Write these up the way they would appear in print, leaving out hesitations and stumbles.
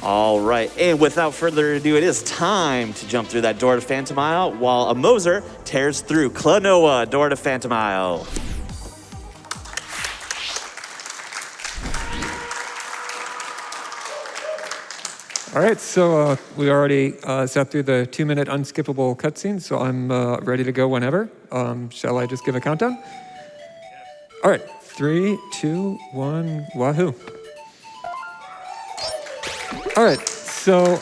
All right, and without further ado, it is time to jump through that door to Phantomile while a Moser tears through Klonoa, door to Phantomile. All right, so we already sat through the 2-minute unskippable cutscene, so I'm ready to go whenever. Shall I just give a countdown? All right, 3, 2, 1, wahoo. All right, so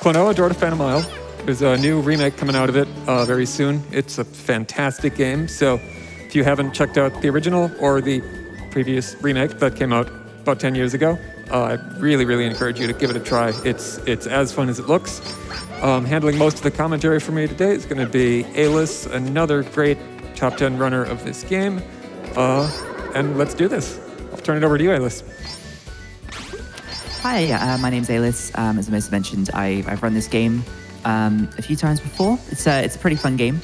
Klonoa, Door to Phantomile. There's a new remake coming out of it very soon. It's a fantastic game, so if you haven't checked out the original or the previous remake that came out about 10 years ago, I really, really encourage you to give it a try. It's as fun as it looks. Handling most of the commentary for me today is going to be Alice, another great top 10 runner of this game. And let's do this. I'll turn it over to you, Alice. Hi, my name's Alice. As Most mentioned, I've run this game a few times before. It's a pretty fun game.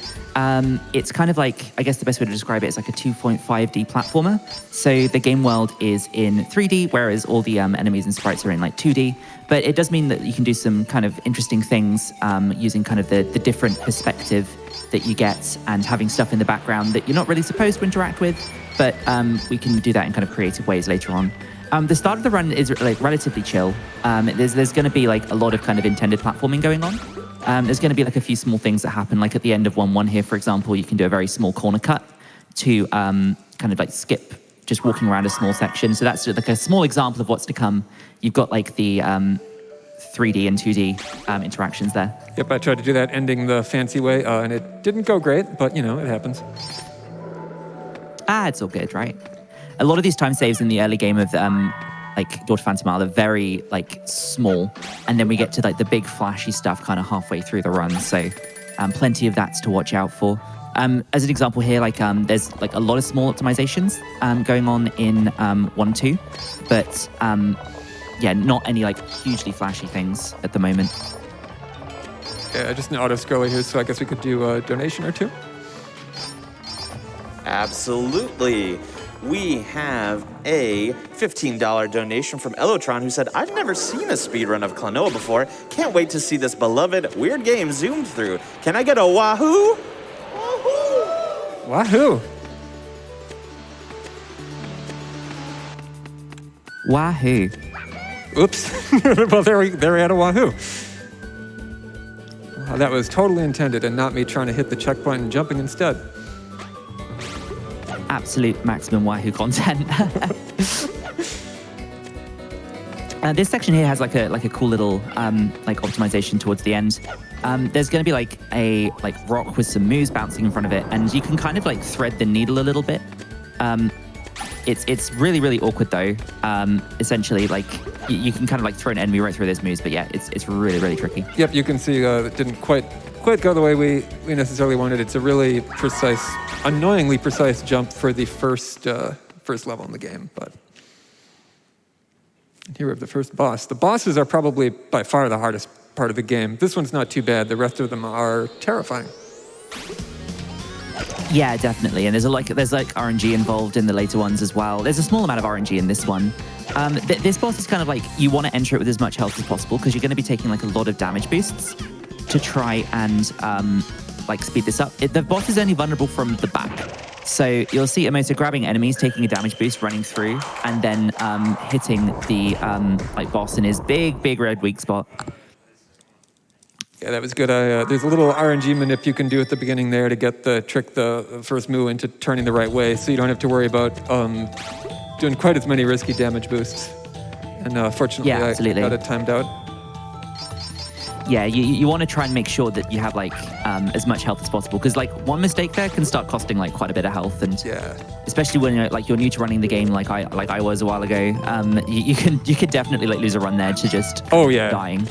It's kind of like, I guess the best way to describe it is like a 2.5D platformer. So the game world is in 3D, whereas all the enemies and sprites are in like 2D. But it does mean that you can do some kind of interesting things using kind of the different perspective that you get and having stuff in the background that you're not really supposed to interact with. But we can do that in kind of creative ways later on. The start of the run is like relatively chill. There's going to be like a lot of kind of intended platforming going on. There's going to be like a few small things that happen, like at the end of 1-1 here, for example, you can do a very small corner cut to kind of like skip just walking around a small section. So that's like a small example of what's to come. You've got like the 3D and 2D interactions there. Yep, I tried to do that ending the fancy way, and it didn't go great, but you know, it happens. It's all good, right? A lot of these time saves in the early game of like Door to Phantomile are very like small, and then we get to like the big flashy stuff kind of halfway through the run. So plenty of that's to watch out for. As an example here, like there's like a lot of small optimizations going on in 1-2, but yeah, not any like hugely flashy things at the moment. Yeah, just an auto scroller here, so I guess we could do a donation or two. Absolutely. We have a $15 donation from Elotron, who said, I've never seen a speedrun of Klonoa before. Can't wait to see this beloved weird game zoomed through. Can I get a wahoo? Wahoo! Wahoo. Oops. Well, there we had a wahoo. Wow, that was totally intended and not me trying to hit the checkpoint and jumping instead. Absolute maximum wahoo content. This section here has like a cool little like optimization towards the end. There's going to be like a rock with some moves bouncing in front of it, and you can kind of like thread the needle a little bit. It's really, really awkward though. Essentially, like you can kind of like throw an enemy right through those moves, but yeah, it's really, really tricky. Yep, you can see it didn't quite go the way we necessarily wanted. It's a really precise, annoyingly precise jump for the first level in the game. But here we have the first boss. The bosses are probably by far the hardest part of the game. This one's not too bad. The rest of them are terrifying. Yeah, definitely. And there's like RNG involved in the later ones as well. There's a small amount of RNG in this one. This boss is kind of like, you want to enter it with as much health as possible because you're going to be taking like a lot of damage boosts to try and like speed this up. The boss is only vulnerable from the back. So you'll see Emoto grabbing enemies, taking a damage boost, running through, and then hitting the like boss in his big red weak spot. Yeah, that was good. There's a little RNG manip you can do at the beginning there to get the first move into turning the right way, so you don't have to worry about doing quite as many risky damage boosts. And fortunately, yeah, I got it timed out. Yeah, you want to try and make sure that you have like as much health as possible, because like one mistake there can start costing like quite a bit of health, and yeah, especially when you're new to running the game, like I was a while ago. You could definitely like lose a run there to just dying.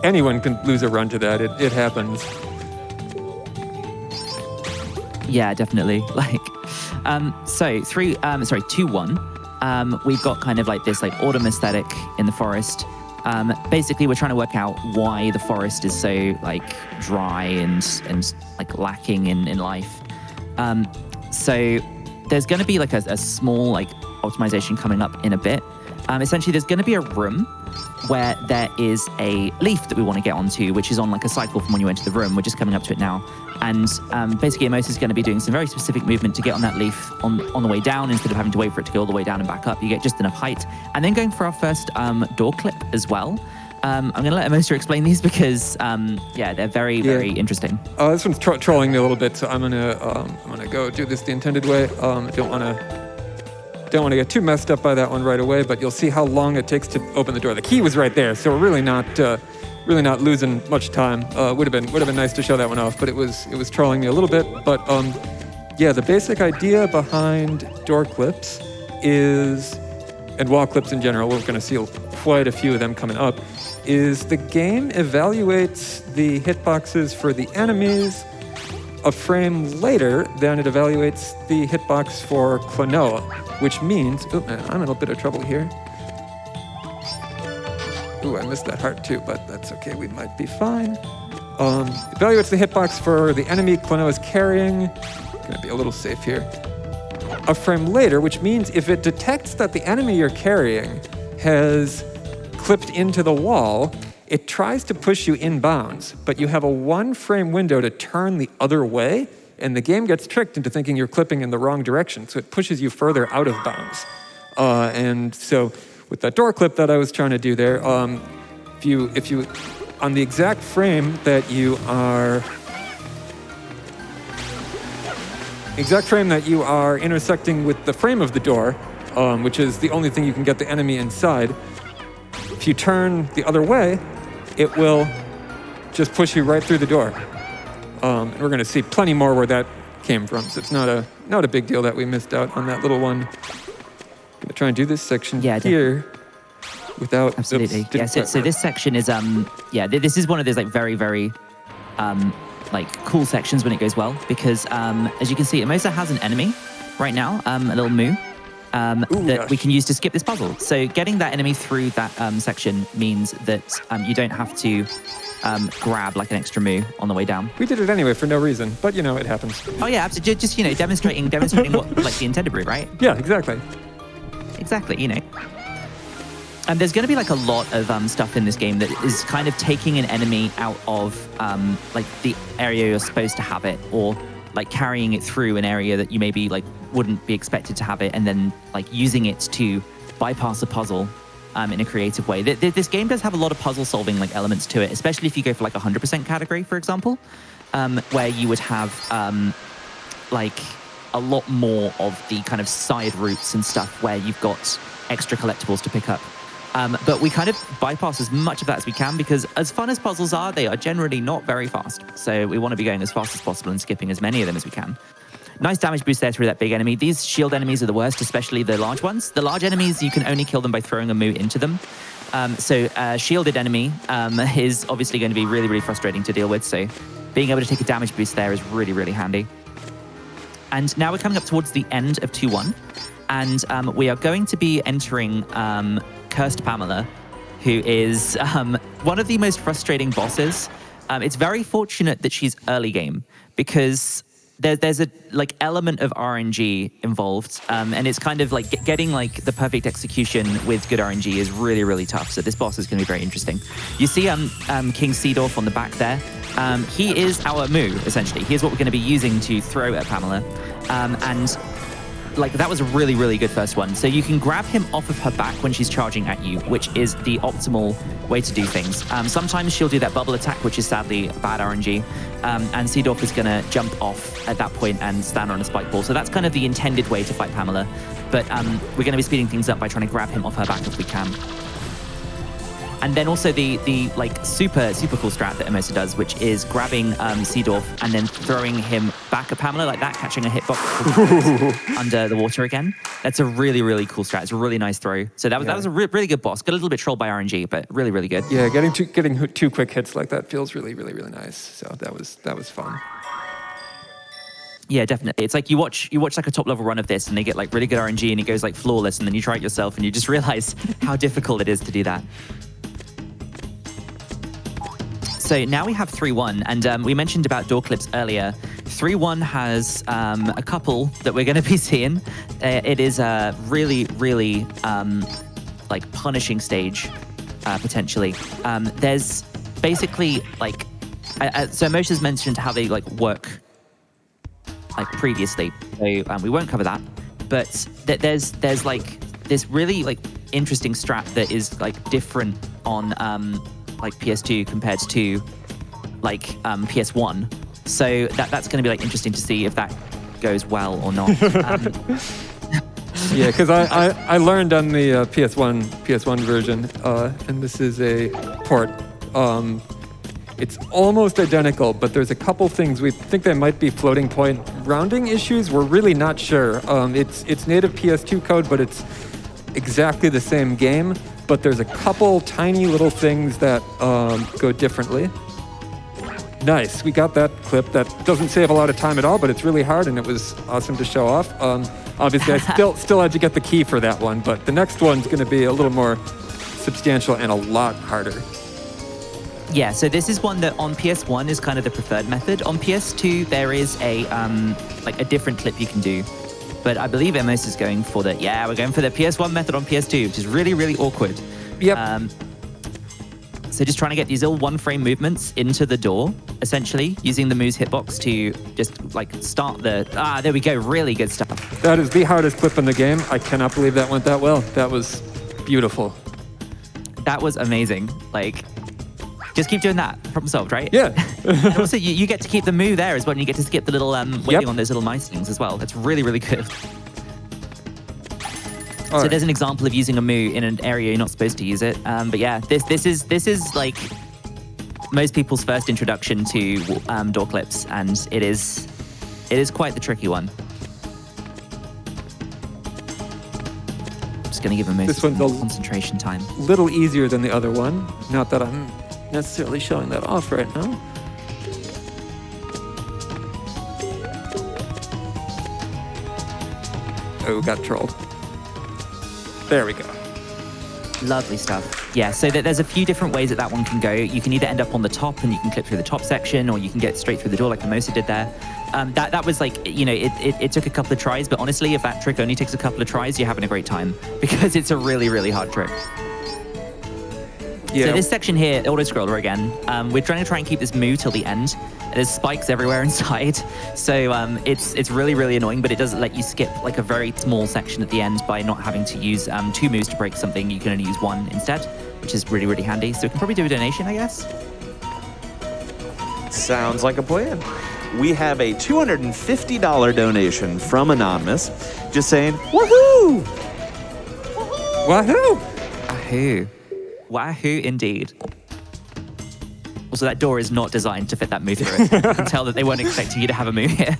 Anyone can lose a run to that. It happens. Yeah, definitely. Like, so 2-1. We've got kind of like this like autumn aesthetic in the forest. Basically, we're trying to work out why the forest is so like dry and like lacking in life. So there's going to be like a small like optimization coming up in a bit. Essentially, there's going to be a room where there is a leaf that we want to get onto, which is on like a cycle from when you enter the room. We're just coming up to it now. And basically, Amos is going to be doing some very specific movement to get on that leaf on the way down instead of having to wait for it to go all the way down and back up. You get just enough height. And then going for our first door clip as well. I'm going to let Amos explain these because, they're very, very interesting. This one's trolling me a little bit, so I'm gonna go do this the intended way. Don't want to get too messed up by that one right away, but you'll see how long it takes to open the door. The key was right there, so we're really not losing much time. Would have been nice to show that one off, but it was trolling me a little bit. But the basic idea behind door clips is, and wall clips in general, we're going to see quite a few of them coming up, is the game evaluates the hitboxes for the enemies a frame later than it evaluates the hitbox for Klonoa, which means, I'm in a bit of trouble here. I missed that heart too, but that's okay, we might be fine. Evaluates the hitbox for the enemy Klonoa is carrying. Gonna be a little safe here. A frame later, which means if it detects that the enemy you're carrying has clipped into the wall, it tries to push you inbounds, but you have a 1-frame window to turn the other way, and the game gets tricked into thinking you're clipping in the wrong direction, so it pushes you further out of bounds. And so with that door clip that I was trying to do there, if you on the exact frame that you are intersecting with the frame of the door, which is the only thing you can get the enemy inside, if you turn the other way, it will just push you right through the door. And we're going to see plenty more where that came from, so it's not a big deal that we missed out on that little one. I'm going to try and do this section here without... Absolutely. So this section is, this is one of those like very, very cool sections when it goes well, because as you can see, Emosa has an enemy right now, a little moo, we can use to skip this puzzle. So getting that enemy through that section means that you don't have to grab like an extra moo on the way down. We did it anyway for no reason, but it happens. Oh yeah, absolutely. Just demonstrating what like the intended route, right? Yeah, exactly. Exactly, And there's going to be like a lot of stuff in this game that is kind of taking an enemy out of like the area you're supposed to have it, or like carrying it through an area that you maybe like wouldn't be expected to have it, and then like using it to bypass a puzzle in a creative way. This game does have a lot of puzzle solving like elements to it, especially if you go for like 100% category, for example, where you would have like a lot more of the kind of side routes and stuff where you've got extra collectibles to pick up. But we kind of bypass as much of that as we can, because as fun as puzzles are, they are generally not very fast. So we want to be going as fast as possible and skipping as many of them as we can. Nice damage boost there through that big enemy. These shield enemies are the worst, especially the large ones. The large enemies, you can only kill them by throwing a moo into them. So shielded enemy is obviously going to be really, really frustrating to deal with. So being able to take a damage boost there is really, really handy. And now we're coming up towards the end of 2-1. And we are going to be entering Cursed Pamela, who is one of the most frustrating bosses. It's very fortunate that she's early game, because there's a like element of RNG involved, and it's kind of like getting like the perfect execution with good RNG is really, really tough. So this boss is going to be very interesting. You see King Seedorf on the back there. He is our moo, essentially. He is what we're going to be using to throw at Pamela. And like that was a really, really good first one. So you can grab him off of her back when she's charging at you, which is the optimal way to do things. Sometimes she'll do that bubble attack, which is sadly bad RNG. And Seedorf is going to jump off at that point and stand on a spike ball. So that's kind of the intended way to fight Pamela. But we're going to be speeding things up by trying to grab him off her back if we can. And then also the like super cool strat that Emosa does, which is grabbing Seedorf and then throwing him back at Pamela like that, catching a hitbox under the water again. That's a really, really cool strat. It's a really nice throw. So that was a really good boss. Got a little bit trolled by RNG, but really, really good. Yeah, getting two quick hits like that feels really, really, really nice. So that was fun. Yeah, definitely. It's like you watch like a top level run of this and they get like really good RNG and it goes like flawless, and then you try it yourself and you just realize how difficult it is to do that. So now we have 3-1, and we mentioned about door clips earlier. 3-1 has a couple that we're going to be seeing. It is really, really like punishing stage, potentially. There's basically like, so Moshe's mentioned how they like work like previously, so we won't cover that. But there's like this really like interesting strat that is like different on like PS2 compared to like PS1. So that's going to be like interesting to see if that goes well or not. Yeah, because I learned on the PS1 version, and this is a port. It's almost identical, but there's a couple things we think they might be floating point rounding issues. We're really not sure. It's native PS2 code, but it's exactly the same game. But there's a couple tiny little things that go differently. Nice, we got that clip. That doesn't save a lot of time at all, but it's really hard, and it was awesome to show off. Obviously, I still had to get the key for that one, but the next one's going to be a little more substantial and a lot harder. Yeah, so this is one that on PS1 is kind of the preferred method. On PS2, there is a like a different clip you can do. But I believe Emos is going for we're going for the PS1 method on PS2, which is really, really awkward. Yep. So just trying to get these little one-frame movements into the door, essentially, using the Moose hitbox to just like start there we go, really good stuff. That is the hardest clip in the game. I cannot believe that went that well. That was beautiful. That was amazing. Like, just keep doing that. Problem solved, right? Yeah. And also, you get to keep the moo there as well, and you get to skip the little waiting on those little mice things as well. That's really, really good. So there's an example of using a moo in an area you're not supposed to use it. But yeah, this is like most people's first introduction to door clips, and it is quite the tricky one. Just gonna give him This one's some concentration time. A little easier than the other one. Not that I'm necessarily showing that off right now. Oh, got trolled. There we go. Lovely stuff. Yeah, so there's a few different ways that one can go. You can either end up on the top and you can clip through the top section, or you can get straight through the door like the Mosa did there. That was like, it took a couple of tries, but honestly, if that trick only takes a couple of tries, you're having a great time because it's a really, really hard trick. Yeah. So this section here, auto-scroller again, we're trying to keep this moo till the end. There's spikes everywhere inside, so it's really, really annoying, but it does let you skip like a very small section at the end by not having to use two moves to break something. You can only use one instead, which is really, really handy. So we can probably do a donation, I guess. Sounds like a plan. We have a $250 donation from Anonymous, just saying, woohoo! Wahoo! Wahoo. Wahoo indeed. Also, that door is not designed to fit that move through it. You can tell that they weren't expecting you to have a move here.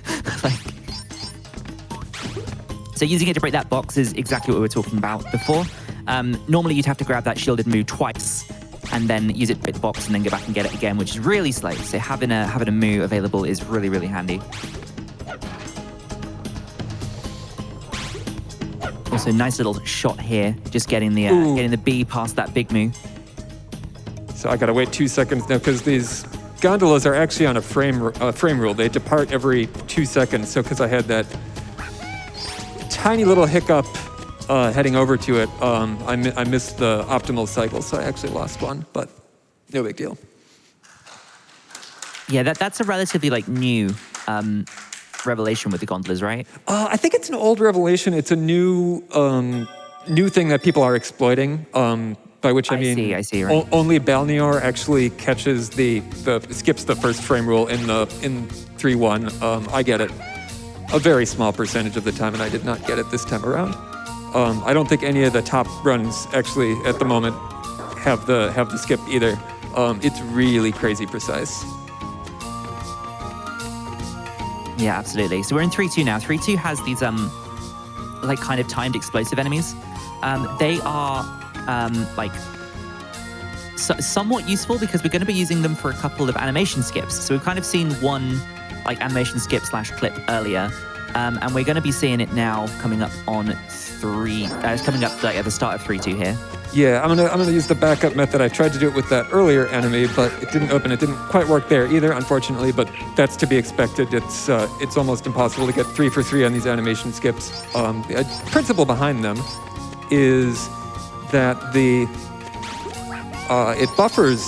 So using it to break that box is exactly what we were talking about before. Normally, you'd have to grab that shielded move twice and then use it to break the box and then go back and get it again, which is really slow. So having a move available is really, really handy. Also, nice little shot here, just getting the B past that big move. So I gotta wait 2 seconds now because these gondolas are actually on a frame rule. They depart every 2 seconds. So because I had that tiny little hiccup heading over to it, I missed the optimal cycle, so I actually lost one, but no big deal. Yeah, that's a relatively new revelation with the gondolas, right? I think it's an old revelation. It's a new thing that people are exploiting. By which I mean, I see, right. Only Balneor actually catches skips the first frame rule in 3.1. I get it a very small percentage of the time, and I did not get it this time around. I don't think any of the top runs actually at the moment have the skip either. It's really crazy precise. Yeah, absolutely. So we're in 3.2 now. 3.2 has these kind of timed explosive enemies. They are somewhat useful because we're going to be using them for a couple of animation skips. So we've kind of seen one animation skip / clip earlier, and we're going to be seeing it now coming up on 3. It's coming up at the start of 3.2 here. Yeah, I'm gonna use the backup method. I tried to do it with that earlier enemy, but it didn't open. It didn't quite work there either, unfortunately. But that's to be expected. It's almost impossible to get 3 for 3 on these animation skips. The principle behind them is that it buffers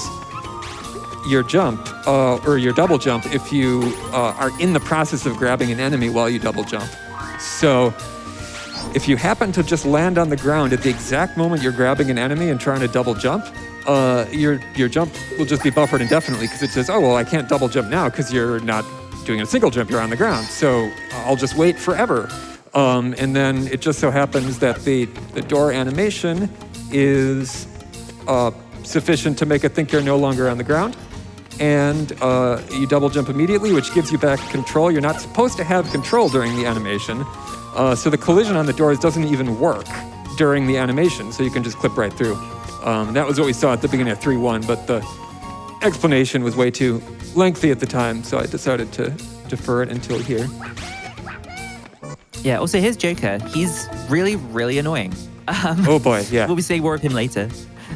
your jump or your double jump if you are in the process of grabbing an enemy while you double jump. So if you happen to just land on the ground at the exact moment you're grabbing an enemy and trying to double jump, your jump will just be buffered indefinitely because it says, oh, well, I can't double jump now because you're not doing a single jump, you're on the ground. So I'll just wait forever. And then it just so happens that the door animation is sufficient to make it think you're no longer on the ground. And you double jump immediately, which gives you back control. You're not supposed to have control during the animation. So the collision on the doors doesn't even work during the animation, so you can just clip right through. That was what we saw at the beginning of 3.1, but the explanation was way too lengthy at the time, so I decided to defer it until here. Yeah, also here's Joker. He's really, really annoying. Oh boy, yeah. We'll be saying more of him later.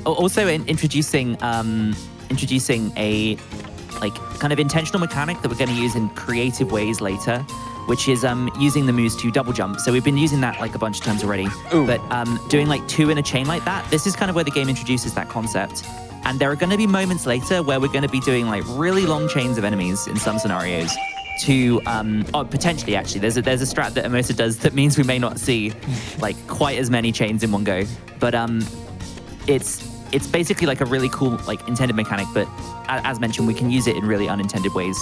Also introducing a like kind of intentional mechanic that we're going to use in creative ways later, which is using the moves to double jump. So we've been using that like a bunch of times already. Ooh. But doing like 2 in a chain like that, this is kind of where the game introduces that concept. And there are going to be moments later where we're going to be doing like really long chains of enemies in some scenarios to, potentially actually, there's a strat that Emosa does that means we may not see like quite as many chains in one go. But it's basically like a really cool like intended mechanic, but as mentioned, we can use it in really unintended ways.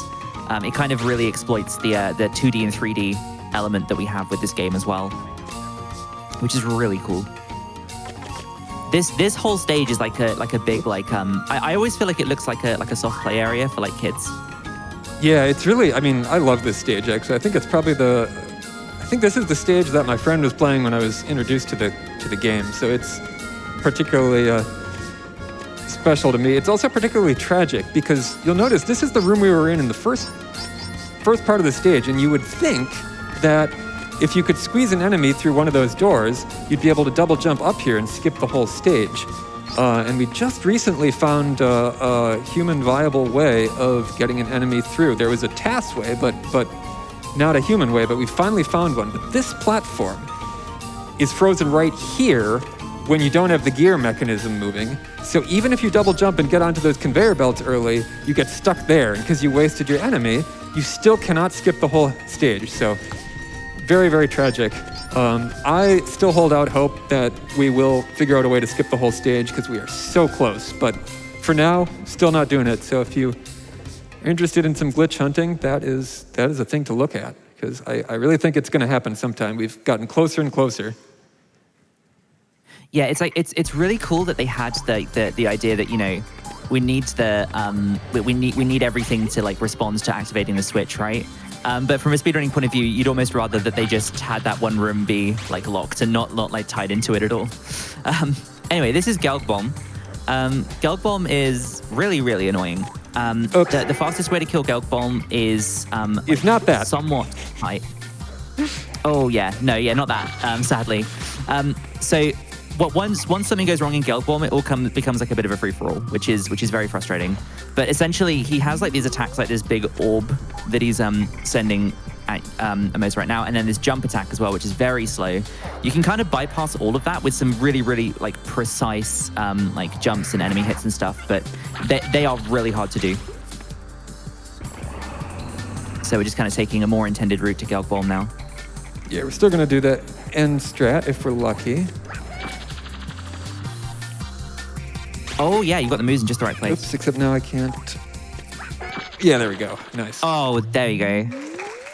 It kind of really exploits the 2D and 3D element that we have with this game as well, which is really cool. This whole stage is like a big like I always feel like it looks like a soft play area for like kids. Yeah, it's really, I mean, I love this stage actually. I think it's probably I think this is the stage that my friend was playing when I was introduced to the game. So it's particularly special to me. It's also particularly tragic because you'll notice this is the room we were in the first part of the stage, and you would think that if you could squeeze an enemy through one of those doors, you'd be able to double jump up here and skip the whole stage. And we just recently found a human viable way of getting an enemy through. There was a TAS way, but not a human way, but we finally found one. But this platform is frozen right here when you don't have the gear mechanism moving. So even if you double jump and get onto those conveyor belts early, you get stuck there. And because you wasted your enemy, you still cannot skip the whole stage. So very, very tragic. I still hold out hope that we will figure out a way to skip the whole stage because we are so close. But for now, still not doing it. So if you are interested in some glitch hunting, that is a thing to look at because I really think it's going to happen sometime. We've gotten closer and closer. Yeah, it's like it's really cool that they had the idea that, you know, we need we need everything to like respond to activating the switch, right? But from a speedrunning point of view, you'd almost rather that they just had that one room be like locked and not like tied into it at all. Anyway, this is Gelgbomb. Gelgbomb is really, really annoying. Okay. The fastest way to kill Gelgbomb is It's not that. Somewhat tight. Oh yeah, no, yeah, not that. Sadly, so. Once something goes wrong in Gelgbomb, it all becomes like a bit of a free-for-all, which is very frustrating. But essentially, he has like these attacks, like this big orb that he's sending at Amos right now, and then this jump attack as well, which is very slow. You can kind of bypass all of that with some really, really like precise like jumps and enemy hits and stuff, but they are really hard to do. So we're just kind of taking a more intended route to Gelgbomb now. Yeah, we're still gonna do that end strat if we're lucky. Oh yeah, you got the moves in just the right place. Oops, except now I can't. Yeah, there we go. Nice. Oh, there you go.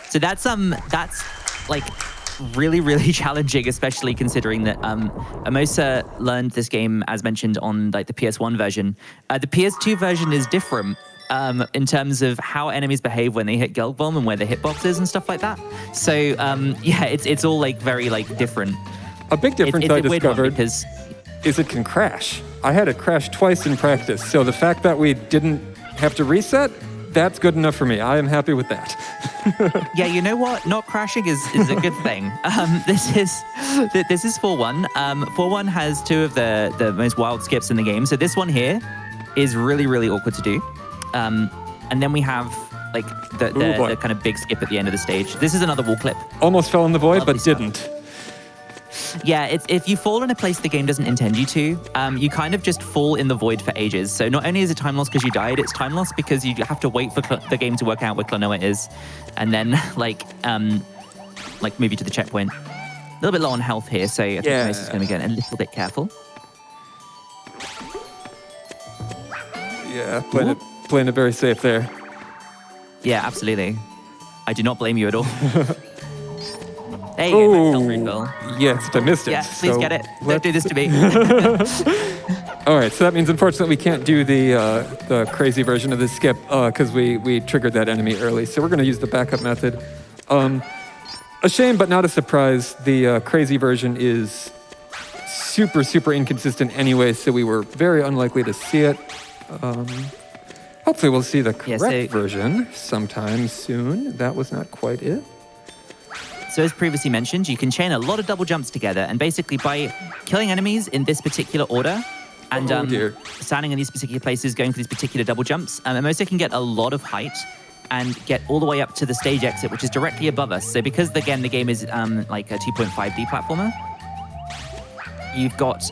So that's like really, really challenging, especially considering that Emosa learned this game, as mentioned, on like the PS1 version. The PS2 version is different in terms of how enemies behave when they hit Gelgbomb and where the hitbox is and stuff like that. So yeah, it's all like very like different. A big difference I discovered because is it can crash. I had it crash twice in practice, so the fact that we didn't have to reset, that's good enough for me. I am happy with that. Yeah, you know what? Not crashing is a good thing. This is 4-1. 4-1 has 2 of the most wild skips in the game. So this one here is really, really awkward to do. And then we have like the kind of big skip at the end of the stage. This is another wall clip. Almost fell in the void, Lovely but stuff. didn't. Yeah, if you fall in a place the game doesn't intend you to, you kind of just fall in the void for ages. So not only is it time loss because you died, it's time loss because you have to wait for the game to work out where Klonoa is, and then like move you to the checkpoint. A little bit low on health here, so I think Mace is going to get a little bit careful. Yeah, playing it very safe there. Yeah, absolutely. I do not blame you at all. There you go, nice refill. Yes, I missed it. Yeah, please get it. Don't do this to me. All right, so that means unfortunately we can't do the crazy version of the skip because we triggered that enemy early. So we're going to use the backup method. A shame, but not a surprise. The crazy version is super, super inconsistent anyway, so we were very unlikely to see it. Hopefully we'll see the correct version sometime soon. That was not quite it. So as previously mentioned, you can chain a lot of double jumps together, and basically by killing enemies in this particular order and standing in these particular places, going for these particular double jumps, Emoso can get a lot of height and get all the way up to the stage exit, which is directly above us. So because, again, the game is like a 2.5D platformer, you've got...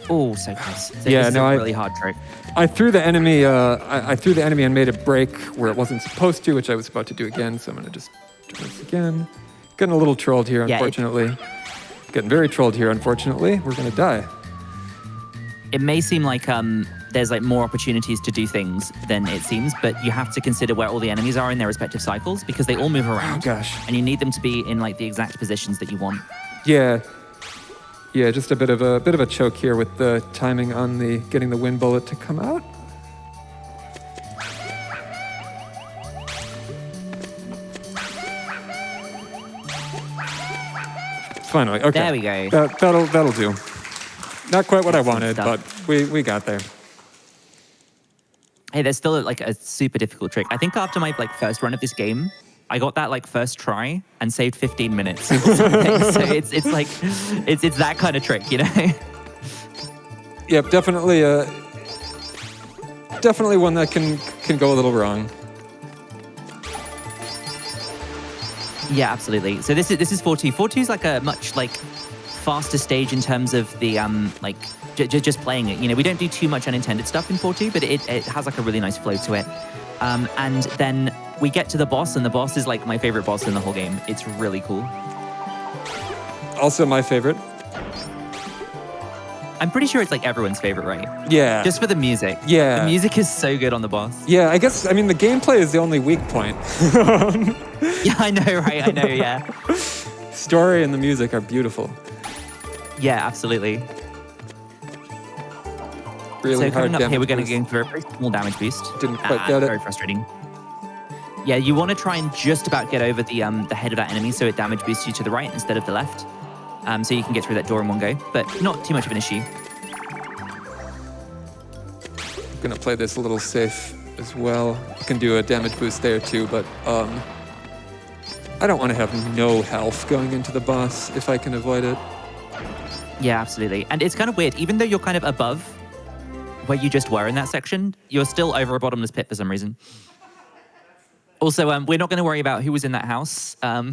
oh, so close. So this is a really hard trick. I threw the enemy. I threw the enemy and made it break where it wasn't supposed to, which I was about to do again. So I'm going to just try this again. Getting a little trolled here, unfortunately. Getting very trolled here, unfortunately. We're going to die. It may seem like there's like more opportunities to do things than it seems, but you have to consider where all the enemies are in their respective cycles because they all move around. Oh gosh! And you need them to be in like the exact positions that you want. Yeah, just a bit of a choke here with the timing on the getting the wind bullet to come out. Finally, okay. There we go. That'll do. Not quite what I wanted, but we got there. Hey, there's still like a super difficult trick. I think after my like first run of this game, I got that like first try and saved 15 minutes or something. So it's like it's that kind of trick, you know? Yep, definitely one that can go a little wrong. Yeah, absolutely. So this is 4-2. 4-2 is like a much like faster stage in terms of the like just playing it. You know, we don't do too much unintended stuff in 4-2, but it has like a really nice flow to it. And then we get to the boss, and the boss is like my favorite boss in the whole game. It's really cool. Also my favorite. I'm pretty sure it's like everyone's favorite, right? Yeah. Just for the music. Yeah. The music is so good on the boss. Yeah, I guess, I mean, the gameplay is the only weak point. Yeah, I know, right? I know, yeah. Story and the music are beautiful. Yeah, absolutely. Really so coming hard up here, we're damage going to go for a very small damage boost. Didn't quite get it. Very frustrating. Yeah, you want to try and just about get over the head of that enemy so it damage boosts you to the right instead of the left. So you can get through that door in one go, but not too much of an issue. I'm going to play this a little safe as well. I can do a damage boost there too, but I don't want to have no health going into the boss if I can avoid it. Yeah, absolutely. And it's kind of weird. Even though you're kind of above where you just were in that section, you're still over a bottomless pit for some reason. Also, we're not going to worry about who was in that house. Yeah,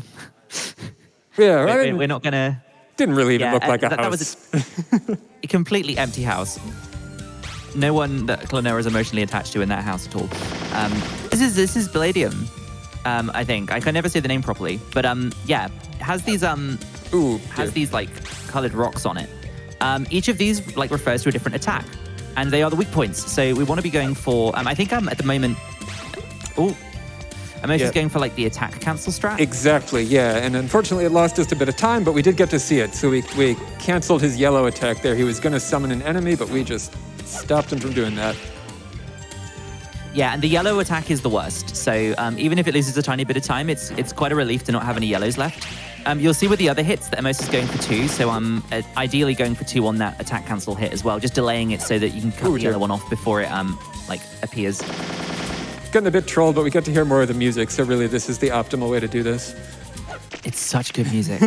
right. We're not going to... Didn't really even look like a house. That was a completely empty house. No one that Klonoa is emotionally attached to in that house at all. This is Palladium, I think. I can never say the name properly, but yeah, it has these these like colored rocks on it. Each of these like refers to a different attack, and they are the weak points. So we want to be going for. I think at the moment. I'm just going for like the attack cancel strat. Exactly, yeah. And unfortunately, it lost us a bit of time, but we did get to see it. So we canceled his yellow attack there. He was going to summon an enemy, but we just stopped him from doing that. Yeah, and the yellow attack is the worst. So even if it loses a tiny bit of time, it's quite a relief to not have any yellows left. You'll see with the other hits that Amos is going for 2. So ideally going for 2 on that attack cancel hit as well, just delaying it so that you can cut the yellow one off before it like appears. Getting a bit trolled, but we get to hear more of the music, so really this is the optimal way to do this. It's such good music.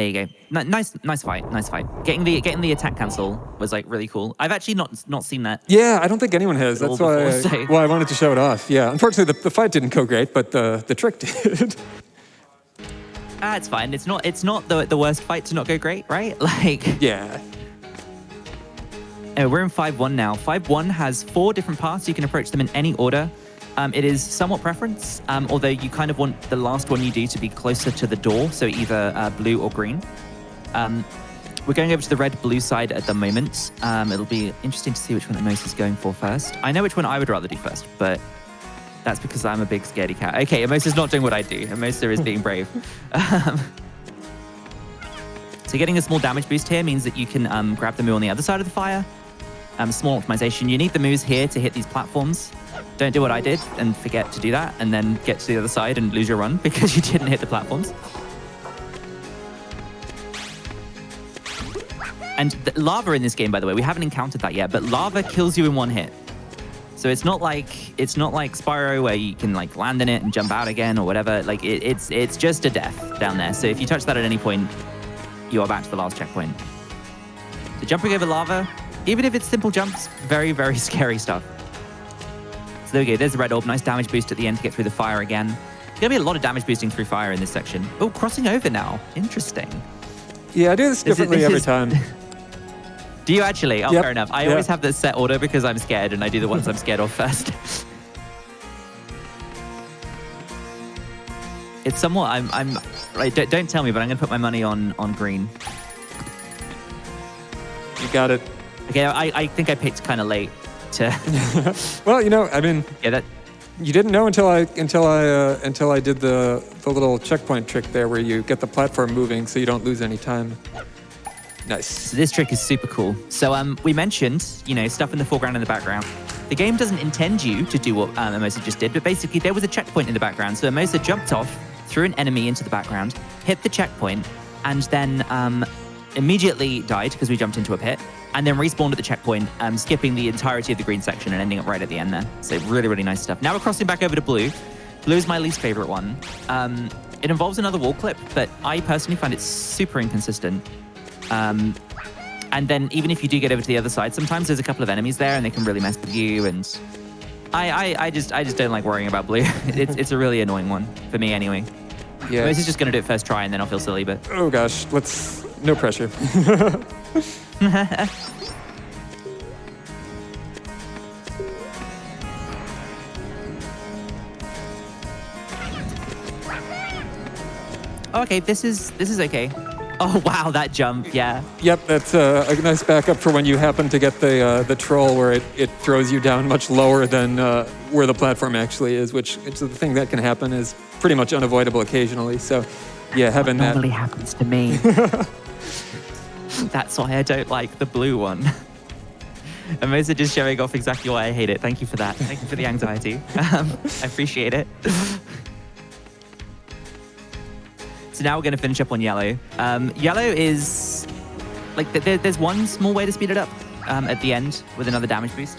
There you go. Nice fight. Nice fight. Getting the attack cancel was like really cool. I've actually not seen that. Yeah, I don't think anyone has. That's why. Before, I wanted to show it off. Yeah, unfortunately, the fight didn't go great, but the trick did. It's fine. It's not the worst fight to not go great, right? Like. Yeah. We're in 5-1 now. 5-1 has 4 different paths. You can approach them in any order. It is somewhat preference, although you kind of want the last one you do to be closer to the door, so either blue or green. We're going over to the red-blue side at the moment. It'll be interesting to see which one Amos is going for first. I know which one I would rather do first, but that's because I'm a big scaredy cat. Okay, Amos is not doing what I do. Amos is being brave. So getting a small damage boost here means that you can grab the Moo on the other side of the fire. Small optimization. You need the Moos here to hit these platforms. Don't do what I did and forget to do that and then get to the other side and lose your run because you didn't hit the platforms. And the lava in this game, by the way, we haven't encountered that yet, but lava kills you in one hit. So it's not like Spyro where you can like land in it and jump out again or whatever. Like it's just a death down there. So if you touch that at any point, you are back to the last checkpoint. So jumping over lava, even if it's simple jumps, very, very scary stuff. So there we go, there's the red orb. Nice damage boost at the end to get through the fire again. There's gonna be a lot of damage boosting through fire in this section. Oh, crossing over now. Interesting. Yeah, I do this differently every time. Do you actually? Oh, yep. Fair enough. I always have this set order because I'm scared and I do the ones I'm scared of first. It's somewhat, I'm right, don't tell me, but I'm gonna put my money on green. You got it. Okay, I think I picked kind of late to. Well, you know, I mean, yeah, that. You didn't know until I did the little checkpoint trick there, where you get the platform moving so you don't lose any time. Nice. So this trick is super cool. So we mentioned, you know, stuff in the foreground and the background. The game doesn't intend you to do what Emosa just did, but basically there was a checkpoint in the background. So Emosa jumped off, threw an enemy into the background, hit the checkpoint, and then immediately died because we jumped into a pit, and then respawned at the checkpoint, skipping the entirety of the green section and ending up right at the end there. So really, really nice stuff. Now we're crossing back over to blue. Blue is my least favorite one. It involves another wall clip, but I personally find it super inconsistent. And then even if you do get over to the other side, sometimes there's a couple of enemies there and they can really mess with you. And I just don't like worrying about blue. It's a really annoying one for me anyway. Yeah. This is just gonna do it first try and then I'll feel silly, but. Oh gosh, no pressure. Okay, this is okay. Oh wow, that jump, yeah. Yep, that's a nice backup for when you happen to get the troll where it throws you down much lower than where the platform actually is, which it's the thing that can happen is pretty much unavoidable occasionally. So, yeah, having that normally happens to me. That's why I don't like the blue one. And Mosa just showing off exactly why I hate it. Thank you for that. Thank you for the anxiety. I appreciate it. So now we're going to finish up on yellow. Yellow is, like, there's one small way to speed it up at the end with another damage boost.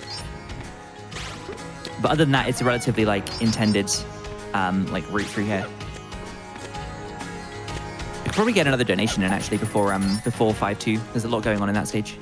But other than that, it's a relatively, like, intended, route through here. We could probably get another donation in, actually, before 5-2. There's a lot going on in that stage.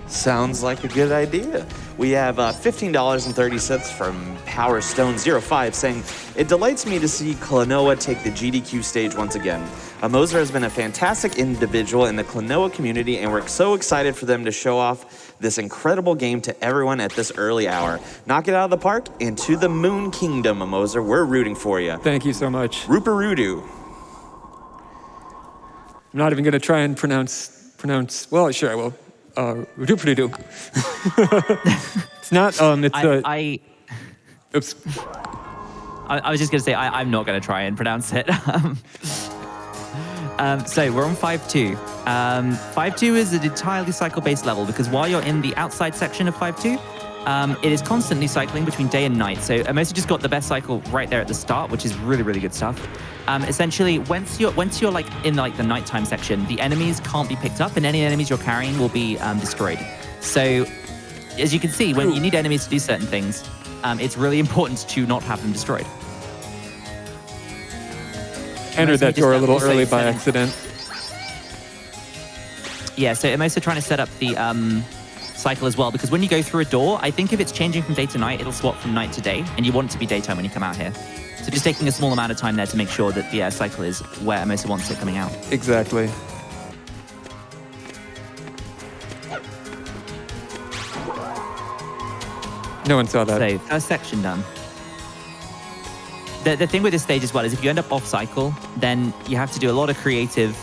Sounds like a good idea. We have $15.30 from PowerStone05 saying, "It delights me to see Klonoa take the GDQ stage once again. Moser has been a fantastic individual in the Klonoa community, and we're so excited for them to show off this incredible game to everyone at this early hour. Knock it out of the park and to the Moon Kingdom, Moser. We're rooting for you." Thank you so much. Ruperudu. I'm not even going to try and pronounce. Well, sure I will. Ruperudu. It's not. Oops. I was just going to say I'm not going to try and pronounce it. So we're on 5-2. 5-2 is an entirely cycle-based level because while you're in the outside section of 5-2, it is constantly cycling between day and night. So Emosa just got the best cycle right there at the start, which is really, really good stuff. Essentially, once you're like in like the nighttime section, the enemies can't be picked up, and any enemies you're carrying will be destroyed. So, as you can see, when you need enemies to do certain things, it's really important to not have them destroyed. Entered that door a little early by accident. Yeah, so I'm also trying to set up the cycle as well, because when you go through a door, I think if it's changing from day to night, it'll swap from night to day, and you want it to be daytime when you come out here. So just taking a small amount of time there to make sure that the cycle is where Emosa wants it coming out. Exactly. No one saw that. So first section done. The thing with this stage as well is if you end up off cycle, then you have to do a lot of creative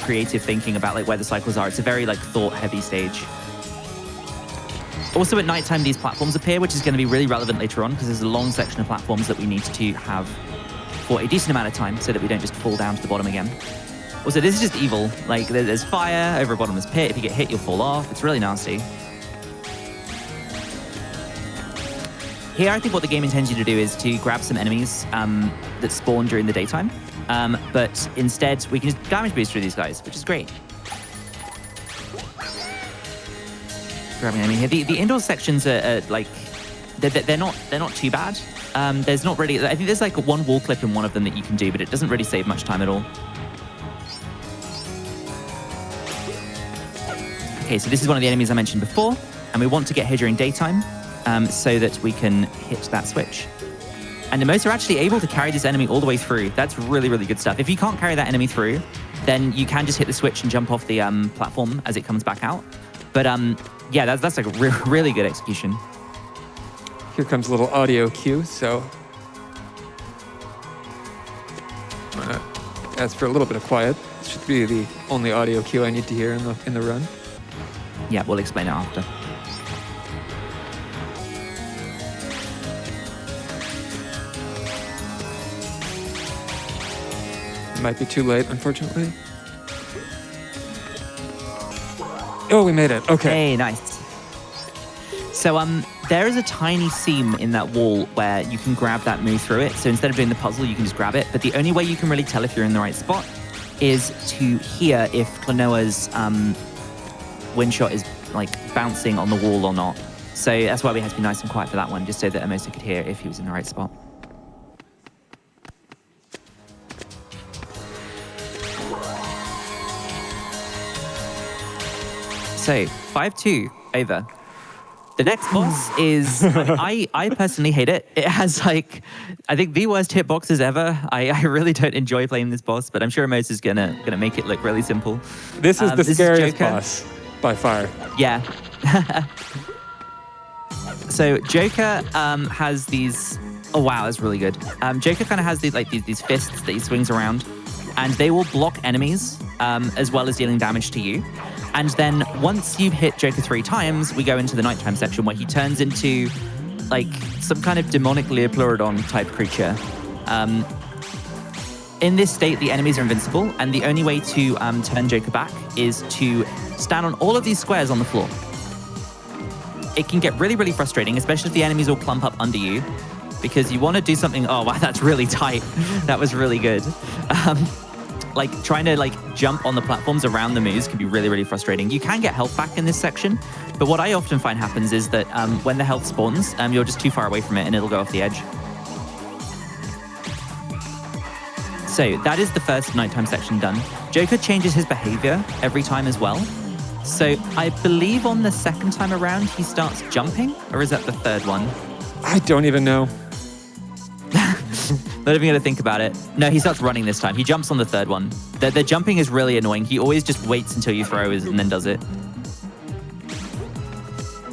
creative thinking about like where the cycles are. It's a very like thought heavy stage. Also at nighttime, these platforms appear, which is going to be really relevant later on because there's a long section of platforms that we need to have for a decent amount of time so that we don't just fall down to the bottom again. Also, this is just evil. Like there's fire over a bottomless pit. If you get hit, you'll fall off. It's really nasty. Here, I think what the game intends you to do is to grab some enemies that spawn during the daytime. But instead, we can just damage boost through these guys, which is great. Grabbing an enemy here. The indoor sections are like they're not too bad. There's not really. I think there's like one wall clip in one of them that you can do, but it doesn't really save much time at all. Okay, so this is one of the enemies I mentioned before, and we want to get here during daytime. So that we can hit that switch. And Emosa are actually able to carry this enemy all the way through. That's really, really good stuff. If you can't carry that enemy through, then you can just hit the switch and jump off the platform as it comes back out. But yeah, that's like a really good execution. Here comes a little audio cue, so I'm gonna ask for a little bit of quiet. This should be the only audio cue I need to hear in the run. Yeah, we'll explain it after. Might be too late, unfortunately. Oh, we made it. Okay. Hey, nice. So there is a tiny seam in that wall where you can grab that, move through it. So instead of doing the puzzle, you can just grab it. But the only way you can really tell if you're in the right spot is to hear if Klonoa's wind shot is like bouncing on the wall or not. So that's why we had to be nice and quiet for that one, just so that Emosa could hear if he was in the right spot. So, 5-2, over. The next boss is, I personally hate it. It has like, I think the worst hitboxes ever. I really don't enjoy playing this boss, but I'm sure Emosa is gonna make it look really simple. This is the scariest boss, by far. Yeah. So Joker has these, oh wow, that's really good. Joker kind of has these fists that he swings around, and they will block enemies as well as dealing damage to you. And then once you've hit Joker 3 times, we go into the nighttime section where he turns into like some kind of demonic Leopleurodon type creature. In this state, the enemies are invincible, and the only way to turn Joker back is to stand on all of these squares on the floor. It can get really, really frustrating, especially if the enemies all clump up under you, because you want to do something. Oh wow, that's really tight. That was really good. Like trying to like jump on the platforms around the moves can be really, really frustrating. You can get health back in this section, but what I often find happens is that when the health spawns, you're just too far away from it and it'll go off the edge. So that is the first nighttime section done. Joker changes his behavior every time as well. So I believe on the second time around, he starts jumping, or is that the third one? I don't even know. Not even going to think about it. No, he starts running this time. He jumps on the third one. The jumping is really annoying. He always just waits until you throw and then does it.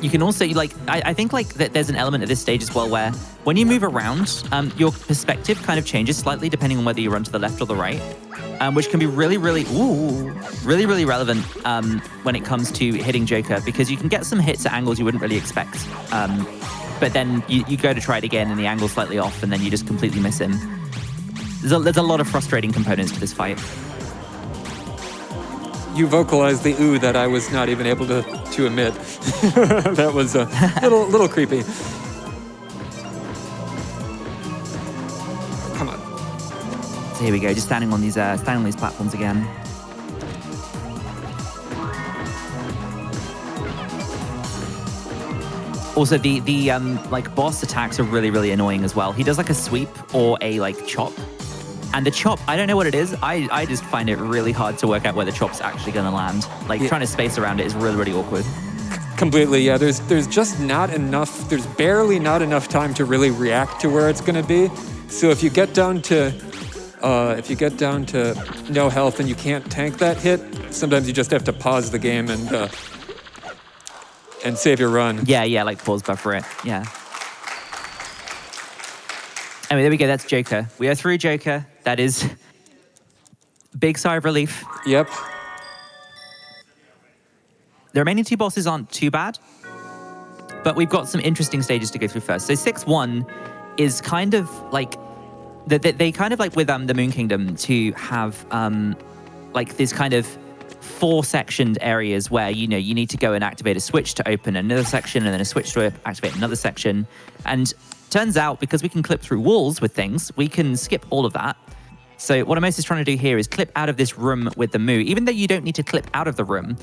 You can also, I think that there's an element at this stage as well where when you move around, your perspective kind of changes slightly depending on whether you run to the left or the right, which can be really, really relevant when it comes to hitting Joker, because you can get some hits at angles you wouldn't really expect. But then you go to try it again and the angle's slightly off and then you just completely miss him. There's a lot of frustrating components to this fight. You vocalized the ooh that I was not even able to emit. That was a little creepy. Come on. So here we go, just standing on these platforms again. Also, the boss attacks are really, really annoying as well. He does like a sweep or a chop, And the chop, I don't know what it is. I just find it really hard to work out where the chop's actually going to land. Like trying to space around it is really, really awkward. Completely, yeah. There's just not enough. There's barely not enough time to really react to where it's going to be. So if you get down to no health and you can't tank that hit, sometimes you just have to pause the game and save your run. Yeah, like pause buffer it. Yeah. Anyway, there we go. That's Joker. We are through Joker. That is big sigh of relief. Yep. The remaining 2 bosses aren't too bad, but we've got some interesting stages to go through first. So 6-1 is kind of like, they kind of like with the Moon Kingdom to have like this kind of 4-sectioned areas where, you need to go and activate a switch to open another section and then a switch to activate another section. And turns out, because we can clip through walls with things, we can skip all of that. So what Amos is trying to do here is clip out of this room with the Moo. Even though you don't need to clip out of the room,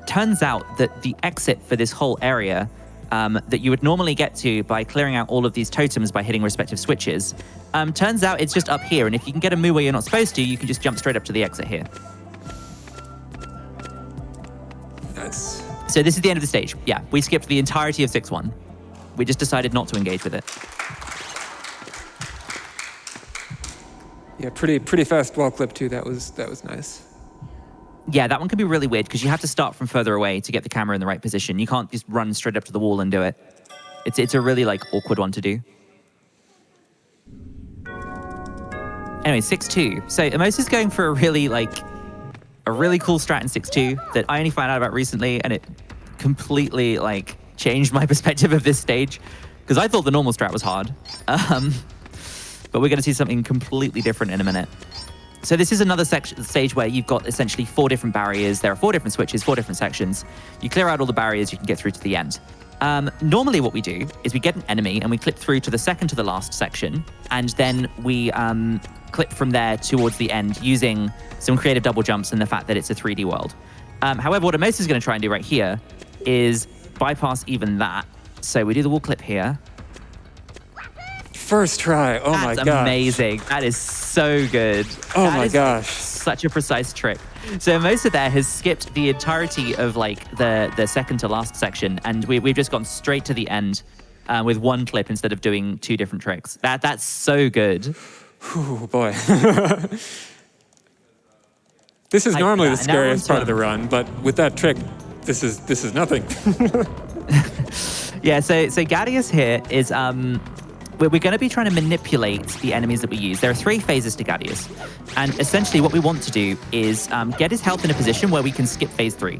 turns out that the exit for this whole area that you would normally get to by clearing out all of these totems by hitting respective switches, turns out it's just up here. And if you can get a Moo where you're not supposed to, you can just jump straight up to the exit here. Nice. So this is the end of the stage. Yeah, we skipped the entirety of 6-1. We just decided not to engage with it. Yeah, pretty fast wall clip too. That was nice. Yeah, that one can be really weird because you have to start from further away to get the camera in the right position. You can't just run straight up to the wall and do it. It's a really like awkward one to do. Anyway, 6-2. So Amos is going for a really cool strat in 6-2 that I only found out about recently, and it completely like changed my perspective of this stage because I thought the normal strat was hard. But we're going to see something completely different in a minute. So this is another stage where you've got essentially 4 different barriers. There are 4 different switches, 4 different sections. You clear out all the barriers, you can get through to the end. Normally what we do is we get an enemy and we clip through to the second to the last section, and then we clip from there towards the end using some creative double jumps and the fact that it's a 3D world. However, what Amos is going to try and do right here is bypass even that. So we do the wall clip here. First try. Oh my gosh. That's amazing. That is so good. Oh my gosh. Such a precise trick. So Mosa there has skipped the entirety of like the second to last section, and we've just gone straight to the end with 1 clip instead of doing 2 different tricks. That's so good. Oh boy. This is normally the scariest part of the run, but with that trick, this is nothing. Yeah. So Gadius here is we're going to be trying to manipulate the enemies that we use. There are 3 phases to Gadius. And essentially what we want to do is get his health in a position where we can skip phase 3.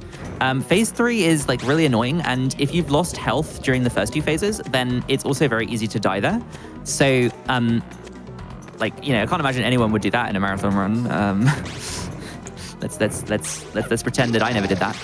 Phase 3 is like really annoying. And if you've lost health during the first 2 phases, then it's also very easy to die there. So I can't imagine anyone would do that in a marathon run. Let's pretend that I never did that.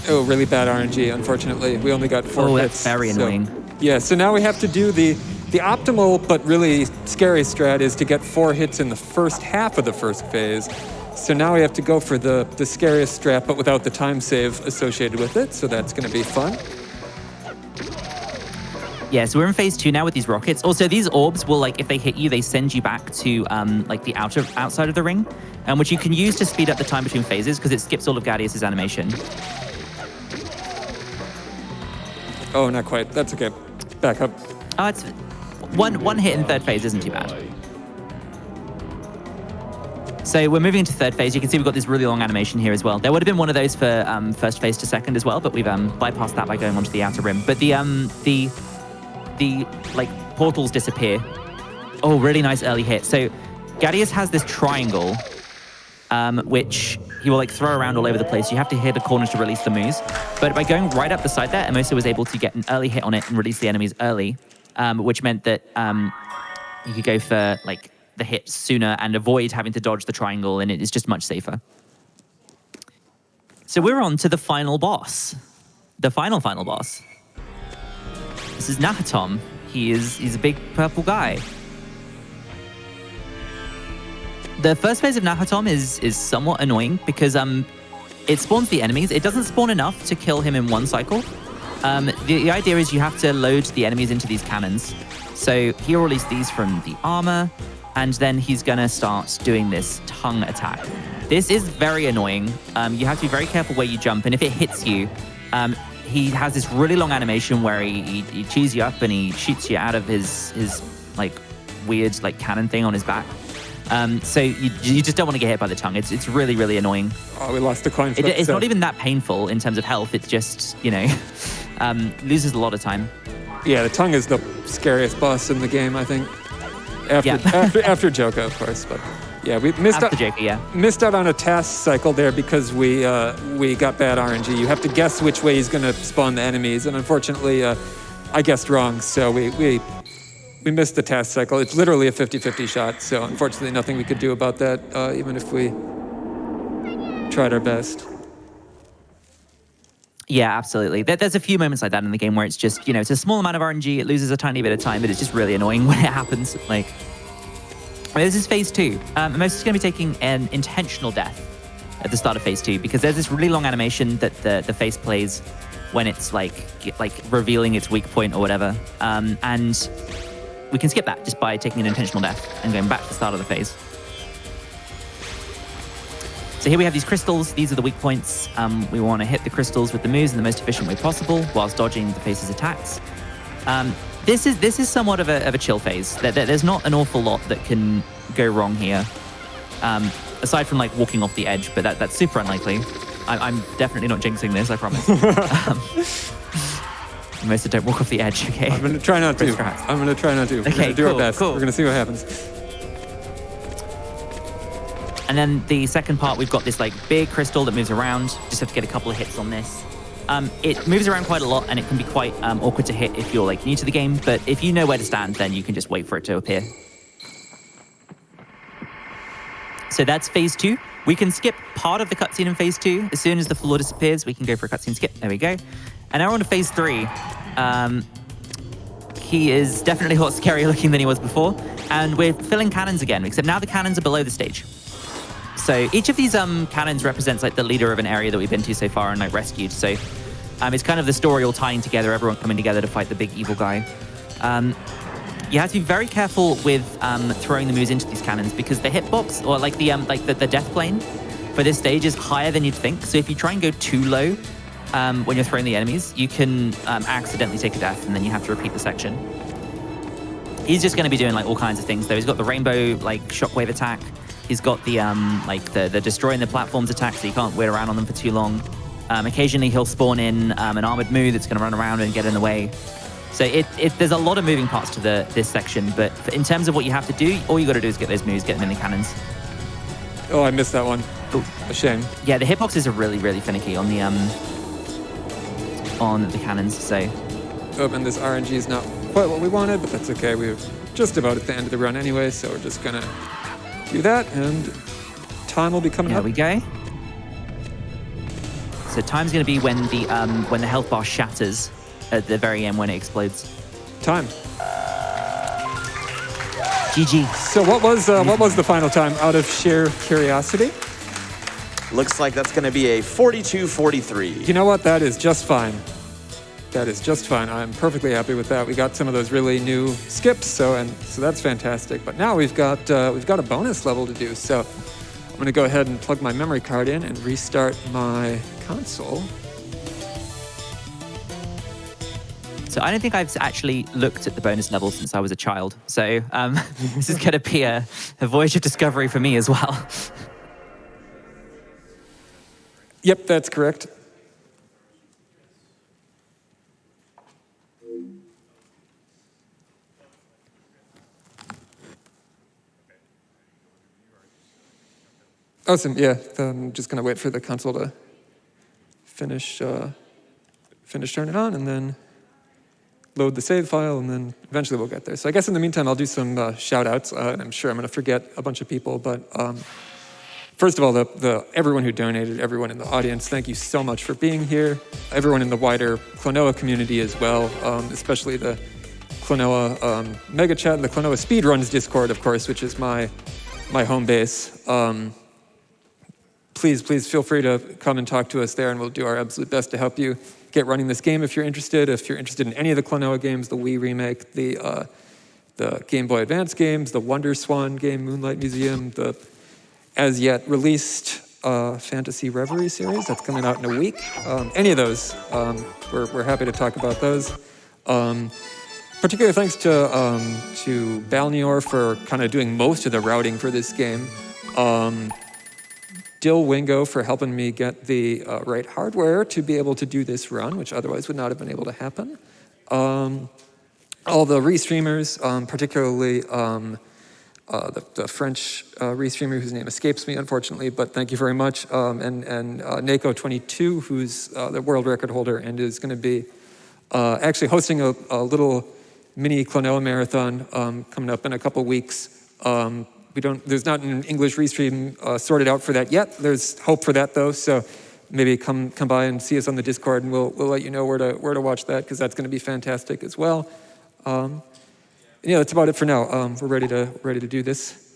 Oh, really bad RNG, unfortunately. We only got 4 hits. Oh, that's very annoying. Yeah, so now we have to do the optimal but really scary strat is to get 4 hits in the first half of the first phase. So now we have to go for the scariest strat, but without the time save associated with it, so that's going to be fun. Yeah, so we're in phase 2 now with these rockets. Also, these orbs will, like, if they hit you, they send you back to, the outside of the ring, which you can use to speed up the time between phases, because it skips all of Gadius's animation. Oh, not quite. That's okay. Back up. Oh, it's one hit in third phase isn't too bad. So we're moving into third phase. You can see we've got this really long animation here as well. There would have been one of those for first phase to second as well, but we've bypassed that by going onto the outer rim. But the portals disappear. Oh, really nice early hit. So Gadius has this triangle, which he will throw around all over the place. You have to hit the corners to release the moves. But by going right up the side there, Emosa was able to get an early hit on it and release the enemies early, which meant that you could go for the hit sooner and avoid having to dodge the triangle, and it is just much safer. So we're on to the final boss. The final boss. This is Nahatom. He's a big purple guy. The first phase of Nahatom is somewhat annoying because it spawns the enemies. It doesn't spawn enough to kill him in one cycle. The idea is you have to load the enemies into these cannons. So he'll release these from the armor, and then he's gonna start doing this tongue attack. This is very annoying. You have to be very careful where you jump, and if it hits you, he has this really long animation where he chews you up and he shoots you out of his like weird like cannon thing on his back. So you just don't want to get hit by the tongue. It's really, really annoying. Oh, we lost the coin flip. It's not even that painful in terms of health. It's just, you know, loses a lot of time. Yeah, the tongue is the scariest boss in the game, I think. After Joker, of course. But yeah, we missed After Joker, yeah. Missed out on a task cycle there because we got bad RNG. You have to guess which way he's going to spawn the enemies, and unfortunately, I guessed wrong. So we missed the task cycle. It's literally a 50-50 shot. So unfortunately, nothing we could do about that, even if we tried our best. Yeah, absolutely. There's a few moments like that in the game where it's just, you know, it's a small amount of RNG, it loses a tiny bit of time, but it's just really annoying when it happens. Like, this is phase 2. Most is going to be taking an intentional death at the start of phase 2 because there's this really long animation that the face plays when it's like revealing its weak point or whatever. And we can skip that just by taking an intentional death and going back to the start of the phase. So here we have these crystals. These are the weak points. We want to hit the crystals with the moves in the most efficient way possible whilst dodging the face's attacks. This is somewhat of a chill phase. There's not an awful lot that can go wrong here, aside from like walking off the edge, but that's super unlikely. I'm definitely not jinxing this, I promise. Most don't walk off the edge, okay? I'm going to try not to. I'm going to try not to. We're going to do our best. Cool. We're going to see what happens. And then the second part, we've got this like big crystal that moves around. Just have to get a couple of hits on this. It moves around quite a lot and it can be quite awkward to hit if you're like new to the game. But if you know where to stand, then you can just wait for it to appear. So that's phase 2. We can skip part of the cutscene in phase 2. As soon as the floor disappears, we can go for a cutscene skip. There we go. And now we're on to phase 3. He is definitely a lot scarier looking than he was before. And we're filling cannons again, except now the cannons are below the stage. So each of these cannons represents like the leader of an area that we've been to so far and like rescued. So it's kind of the story all tying together, everyone coming together to fight the big evil guy. You have to be very careful with throwing the moves into these cannons because the hitbox or like the death plane for this stage is higher than you'd think. So if you try and go too low when you're throwing the enemies, you can accidentally take a death and then you have to repeat the section. He's just going to be doing like all kinds of things though. He's got the rainbow like shockwave attack. He's got the the destroying the platforms attack, so you can't wait around on them for too long. Occasionally he'll spawn in an armored moo that's going to run around and get in the way. So there's a lot of moving parts to this section, but in terms of what you have to do, all you got to do is get those moves, get them in the cannons. Oh, I missed that one. Ooh. A shame. Yeah, the hitboxes are really, really finicky on the cannons. So. Oh, and this RNG is not quite what we wanted, but that's okay. We're just about at the end of the run anyway, so we're just gonna do that, and time will be coming up. There we go. So time's going to be when the health bar shatters at the very end when it explodes. Time. GG. So what was the final time out of sheer curiosity? Looks like that's going to be a 42-43. You know what? That is just fine. That is just fine. I'm perfectly happy with that. We got some of those really new skips, so that's fantastic. But now we've got a bonus level to do. So I'm going to go ahead and plug my memory card in and restart my console. So I don't think I've actually looked at the bonus level since I was a child. So this is going to be a voyage of discovery for me as well. Yep, that's correct. Awesome, yeah. I'm just going to wait for the console to finish turning on and then load the save file, and then eventually we'll get there. So I guess in the meantime, I'll do some shout-outs. I'm sure I'm going to forget a bunch of people, but first of all, everyone who donated, everyone in the audience, thank you so much for being here. Everyone in the wider Klonoa community as well, especially the Klonoa Mega Chat and the Klonoa Speedruns Discord, of course, which is my home base. Please feel free to come and talk to us there, and we'll do our absolute best to help you get running this game if you're interested. If you're interested in any of the Klonoa games, the Wii remake, the Game Boy Advance games, the Wonder Swan game, Moonlight Museum, the as yet released Fantasy Reverie series that's coming out in a week. Any of those, we're happy to talk about those. Particularly thanks to Balnior for kind of doing most of the routing for this game. Dill Wingo for helping me get the right hardware to be able to do this run, which otherwise would not have been able to happen. All the restreamers, particularly the French restreamer whose name escapes me, unfortunately, but thank you very much. And Nako22, who's the world record holder and is going to be actually hosting a little mini Klonoa marathon coming up in a couple weeks. There's not an English restream sorted out for that yet. There's hope for that though, so maybe come by and see us on the Discord, and we'll let you know where to watch that, because that's going to be fantastic as well. Yeah, that's about it for now. We're ready to do this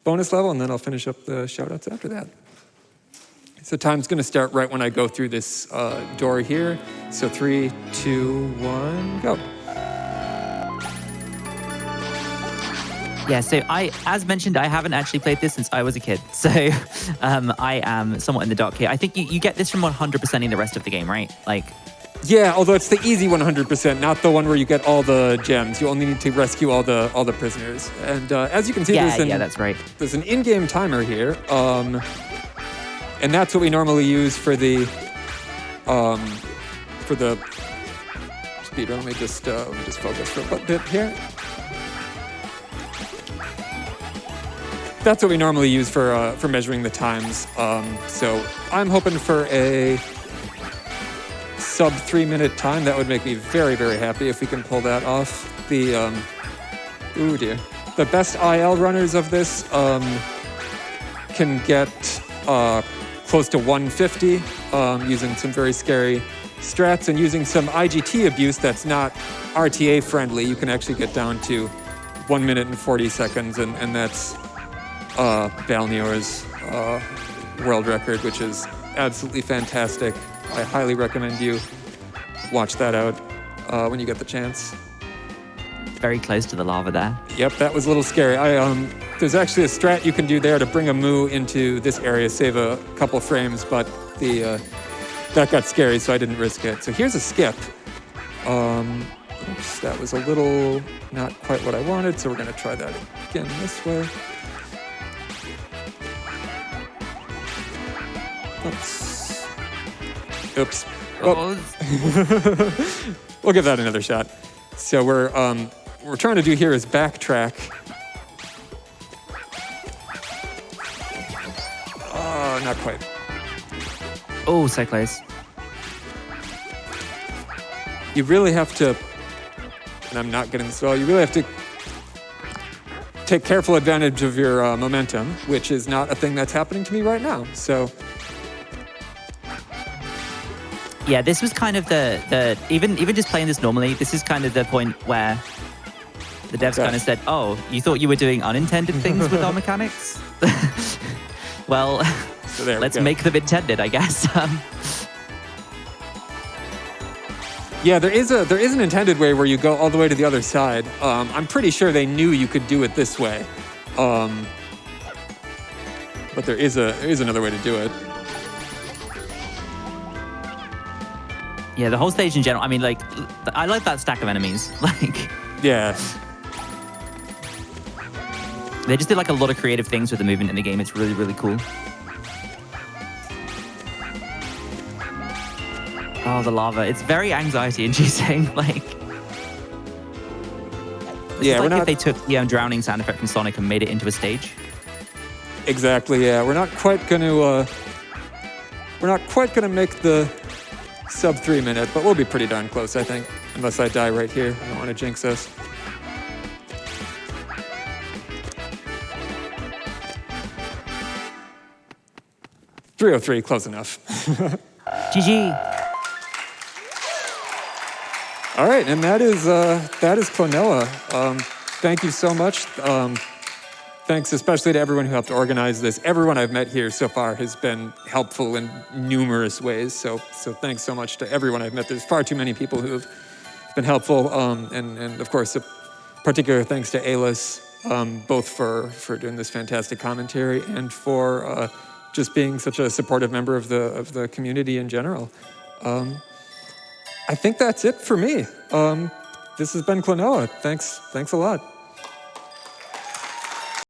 bonus level, and then I'll finish up the shout-outs after that. So time's going to start right when I go through this door here. So 3, 2, 1, go. Yeah, so as mentioned, I haven't actually played this since I was a kid. So I am somewhat in the dark here. I think you get this from 100%ing the rest of the game, right? Like. Yeah, although it's the easy 100%, not the one where you get all the gems. You only need to rescue all the prisoners. And as you can see, that's right. There's an in-game timer here, and that's what we normally use for the speedrun. Let me just focus for a bit here. That's what we normally use for measuring the times. So I'm hoping for a sub 3-minute time. That would make me very, very happy if we can pull that off. The best IL runners of this can get close to 150 using some very scary strats, and using some IGT abuse that's not RTA friendly. You can actually get down to 1 minute and 40 seconds, and that's Balnior's world record, which is absolutely fantastic. I highly recommend you watch that out when you get the chance. Very close to the lava there. Yep, that was a little scary. There's actually a strat you can do there to bring a moo into this area, save a couple frames, but that got scary, so I didn't risk it. So here's a skip. Oops, that was a little not quite what I wanted, so we're going to try that again this way. Oops. Oh. We'll give that another shot. So what we're trying to do here is backtrack. Not quite. Oh, so close. You really have to, and I'm not getting this well, you really have to take careful advantage of your momentum, which is not a thing that's happening to me right now. So. Yeah, this was kind of the even just playing this normally, this is kind of the point where the devs kind of said, oh, you thought you were doing unintended things with our mechanics? Well, so let's make them intended, I guess. Yeah, there is an intended way where you go all the way to the other side. I'm pretty sure they knew you could do it this way. But there is another way to do it. Yeah, the whole stage in general, I mean, like, I like that stack of enemies. Like, yeah. They just did, like, a lot of creative things with the movement in the game. It's really, really cool. Oh, the lava. It's very anxiety-inducing. Like, yeah, it's like if they took the drowning sound effect from Sonic and made it into a stage. Exactly, yeah. We're not quite gonna make the sub 3 minute, but we'll be pretty darn close, I think. Unless I die right here. I don't want to jinx us. .303, close enough. GG. All right, and that is Klonoa. Thank you so much. thanks especially to everyone who helped organize this. Everyone I've met here so far has been helpful in numerous ways. So thanks so much to everyone I've met. There's far too many people who have been helpful. And of course, a particular thanks to Alis, both for doing this fantastic commentary and for just being such a supportive member of the community in general. I think that's it for me. This has been Klonoa. Thanks a lot.